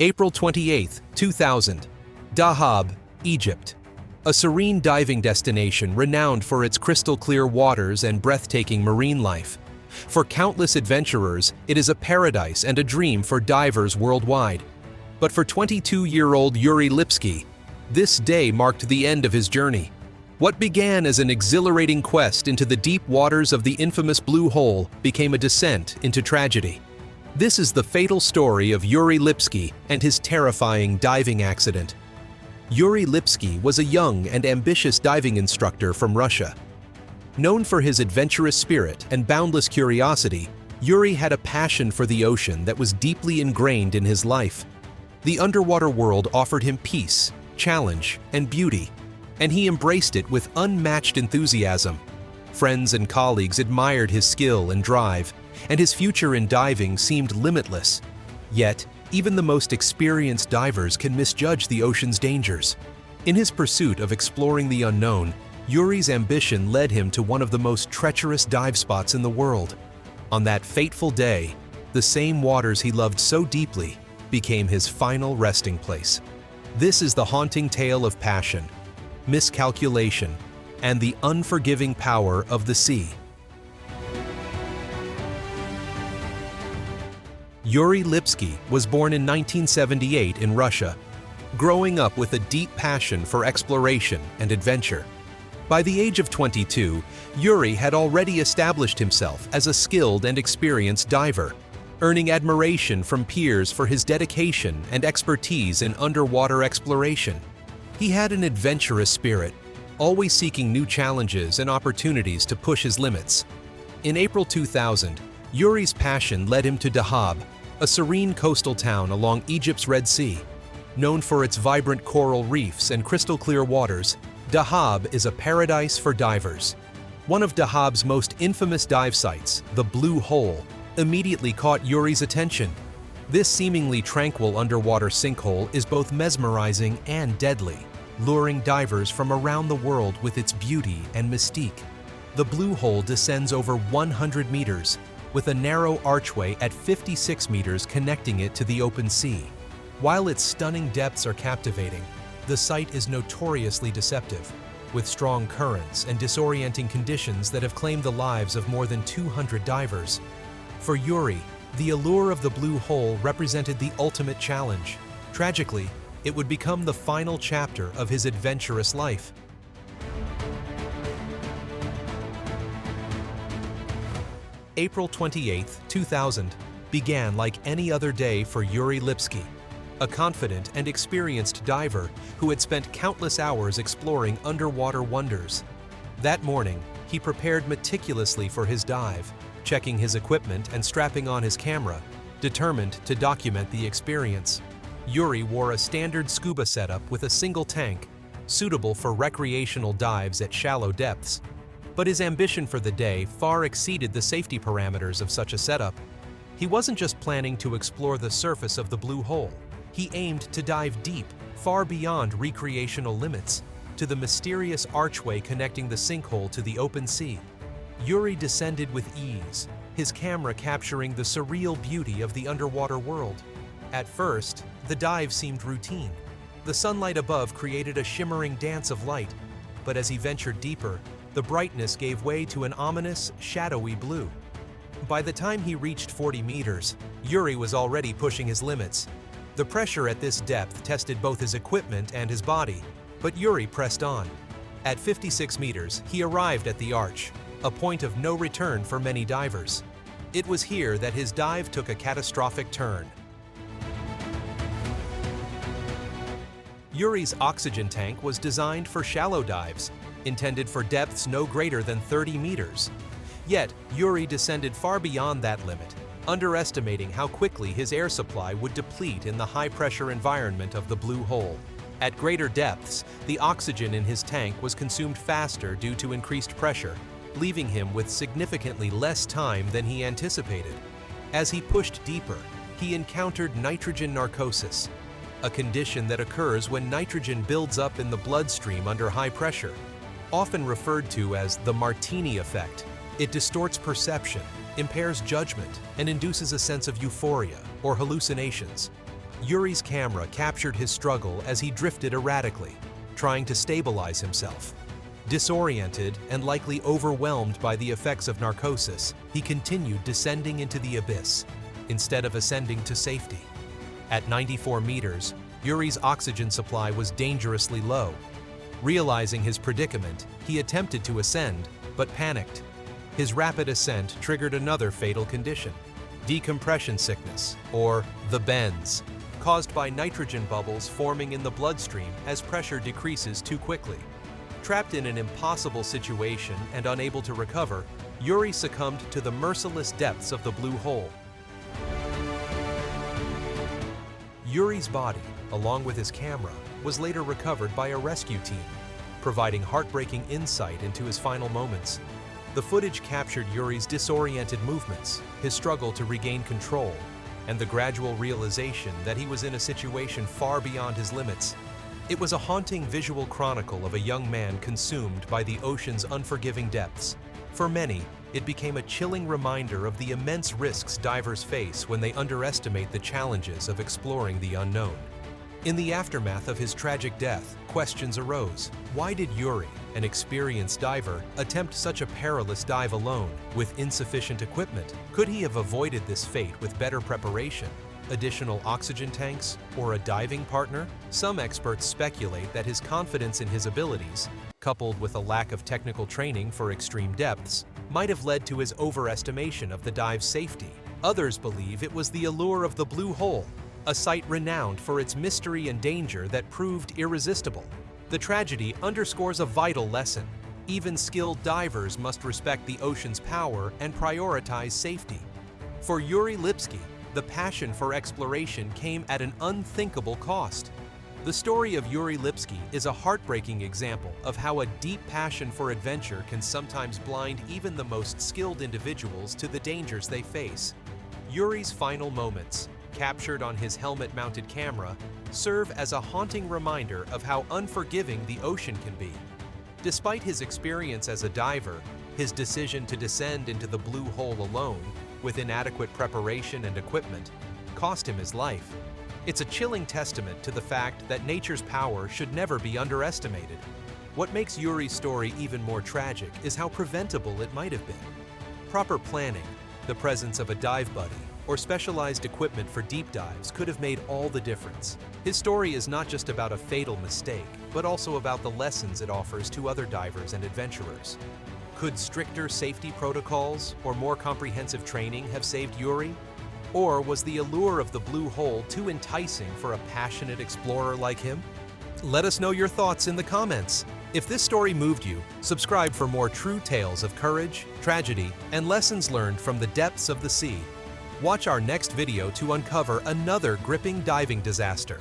April 28, 2000. Dahab, Egypt. A serene diving destination renowned for its crystal-clear waters and breathtaking marine life. For countless adventurers, it is a paradise and a dream for divers worldwide. But for 22-year-old Yuri Lipski, this day marked the end of his journey. What began as an exhilarating quest into the deep waters of the infamous Blue Hole became a descent into tragedy. This is the fatal story of Yuri Lipski and his terrifying diving accident. Yuri Lipski was a young and ambitious diving instructor from Russia. Known for his adventurous spirit and boundless curiosity, Yuri had a passion for the ocean that was deeply ingrained in his life. The underwater world offered him peace, challenge, and beauty, and he embraced it with unmatched enthusiasm. Friends and colleagues admired his skill and drive, and his future in diving seemed limitless. Yet, even the most experienced divers can misjudge the ocean's dangers. In his pursuit of exploring the unknown, Yuri's ambition led him to one of the most treacherous dive spots in the world. On that fateful day, the same waters he loved so deeply became his final resting place. This is the haunting tale of passion, miscalculation, and the unforgiving power of the sea. Yuri Lipski was born in 1978 in Russia, growing up with a deep passion for exploration and adventure. By the age of 22, Yuri had already established himself as a skilled and experienced diver, earning admiration from peers for his dedication and expertise in underwater exploration. He had an adventurous spirit, always seeking new challenges and opportunities to push his limits. In April 2000, Yuri's passion led him to Dahab, a serene coastal town along Egypt's Red Sea. Known for its vibrant coral reefs and crystal-clear waters, Dahab is a paradise for divers. One of Dahab's most infamous dive sites, the Blue Hole, immediately caught Yuri's attention. This seemingly tranquil underwater sinkhole is both mesmerizing and deadly, luring divers from around the world with its beauty and mystique. The Blue Hole descends over 100 meters, with a narrow archway at 56 meters connecting it to the open sea. While its stunning depths are captivating, the site is notoriously deceptive, with strong currents and disorienting conditions that have claimed the lives of more than 200 divers. For Yuri, the allure of the Blue Hole represented the ultimate challenge. Tragically, it would become the final chapter of his adventurous life. April 28, 2000, began like any other day for Yuri Lipski, a confident and experienced diver who had spent countless hours exploring underwater wonders. That morning, he prepared meticulously for his dive, checking his equipment and strapping on his camera, determined to document the experience. Yuri wore a standard scuba setup with a single tank, suitable for recreational dives at shallow depths. But his ambition for the day far exceeded the safety parameters of such a setup. He wasn't just planning to explore the surface of the Blue Hole. He aimed to dive deep, far beyond recreational limits, to the mysterious archway connecting the sinkhole to the open sea. Yuri descended with ease, his camera capturing the surreal beauty of the underwater world. At first, the dive seemed routine. The sunlight above created a shimmering dance of light, but as he ventured deeper, the brightness gave way to an ominous, shadowy blue. By the time he reached 40 meters, Yuri was already pushing his limits. The pressure at this depth tested both his equipment and his body, but Yuri pressed on. At 56 meters, he arrived at the arch, a point of no return for many divers. It was here that his dive took a catastrophic turn. Yuri's oxygen tank was designed for shallow dives, intended for depths no greater than 30 meters. Yet, Yuri descended far beyond that limit, underestimating how quickly his air supply would deplete in the high-pressure environment of the Blue Hole. At greater depths, the oxygen in his tank was consumed faster due to increased pressure, leaving him with significantly less time than he anticipated. As he pushed deeper, he encountered nitrogen narcosis, a condition that occurs when nitrogen builds up in the bloodstream under high pressure. Often referred to as the Martini effect, it distorts perception, impairs judgment, and induces a sense of euphoria or hallucinations. Yuri's camera captured his struggle as he drifted erratically, trying to stabilize himself. Disoriented and likely overwhelmed by the effects of narcosis, he continued descending into the abyss, instead of ascending to safety. At 94 meters, Yuri's oxygen supply was dangerously low. Realizing his predicament, he attempted to ascend, but panicked. His rapid ascent triggered another fatal condition: decompression sickness, or the bends, caused by nitrogen bubbles forming in the bloodstream as pressure decreases too quickly. Trapped in an impossible situation and unable to recover, Yuri succumbed to the merciless depths of the blue hole. Yuri's body, along with his camera, was later recovered by a rescue team, providing heartbreaking insight into his final moments. The footage captured Yuri's disoriented movements, his struggle to regain control, and the gradual realization that he was in a situation far beyond his limits. It was a haunting visual chronicle of a young man consumed by the ocean's unforgiving depths. For many, it became a chilling reminder of the immense risks divers face when they underestimate the challenges of exploring the unknown. In the aftermath of his tragic death, questions arose. Why did Yuri, an experienced diver, attempt such a perilous dive alone, with insufficient equipment? Could he have avoided this fate with better preparation, additional oxygen tanks, or a diving partner? Some experts speculate that his confidence in his abilities, coupled with a lack of technical training for extreme depths, might have led to his overestimation of the dive's safety. Others believe it was the allure of the blue hole, a site renowned for its mystery and danger that proved irresistible. The tragedy underscores a vital lesson. Even skilled divers must respect the ocean's power and prioritize safety. For Yuri Lipski, the passion for exploration came at an unthinkable cost. The story of Yuri Lipski is a heartbreaking example of how a deep passion for adventure can sometimes blind even the most skilled individuals to the dangers they face. Yuri's final moments, captured on his helmet-mounted camera, serve as a haunting reminder of how unforgiving the ocean can be. Despite his experience as a diver, his decision to descend into the blue hole alone, with inadequate preparation and equipment, cost him his life. It's a chilling testament to the fact that nature's power should never be underestimated. What makes Yuri's story even more tragic is how preventable it might have been. Proper planning, the presence of a dive buddy, or specialized equipment for deep dives could have made all the difference. His story is not just about a fatal mistake, but also about the lessons it offers to other divers and adventurers. Could stricter safety protocols or more comprehensive training have saved Yuri? Or was the allure of the blue hole too enticing for a passionate explorer like him? Let us know your thoughts in the comments. If this story moved you, subscribe for more true tales of courage, tragedy, and lessons learned from the depths of the sea. Watch our next video to uncover another gripping diving disaster.